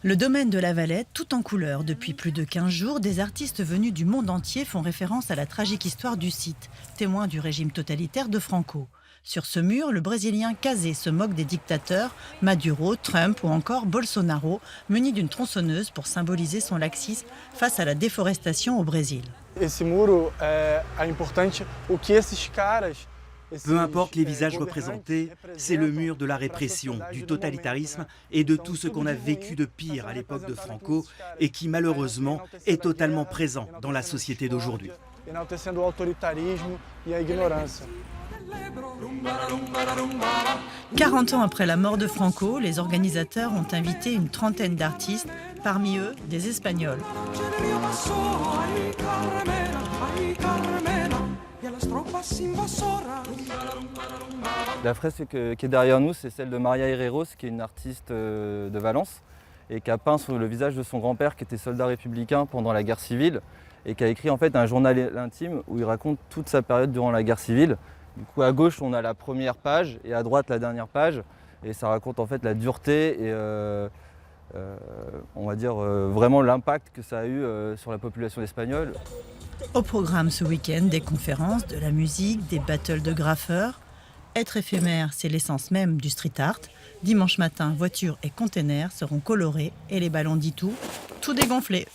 Le domaine de la Valette, tout en couleurs. Depuis plus de 15 jours, des artistes venus du monde entier font référence à la tragique histoire du site, témoin du régime totalitaire de Franco. Sur ce mur, le Brésilien Casé se moque des dictateurs, Maduro, Trump ou encore Bolsonaro, muni d'une tronçonneuse pour symboliser son laxisme face à la déforestation au Brésil. Esse muro é importante o que esses caras. Peu importe les visages représentés, c'est le mur de la répression, du totalitarisme et de tout ce qu'on a vécu de pire à l'époque de Franco et qui malheureusement est totalement présent dans la société d'aujourd'hui. Enaltecendo o autoritarismo e a ignorância. 40 ans après la mort de Franco, les organisateurs ont invité une trentaine d'artistes, parmi eux des Espagnols. La fresque qui est derrière nous, c'est celle de Maria Herreros, qui est une artiste de Valence et qui a peint sur le visage de son grand-père qui était soldat républicain pendant la guerre civile et qui a écrit en fait un journal intime où il raconte toute sa période durant la guerre civile. Du coup, à gauche, on a la première page et à droite, la dernière page. Et ça raconte en fait la dureté et on va dire vraiment l'impact que ça a eu sur la population espagnole. Au programme ce week-end, des conférences, de la musique, des battles de graffeurs. Être éphémère, c'est l'essence même du street art. Dimanche matin, voitures et containers seront colorés et les ballons d'Itou, tout dégonflés.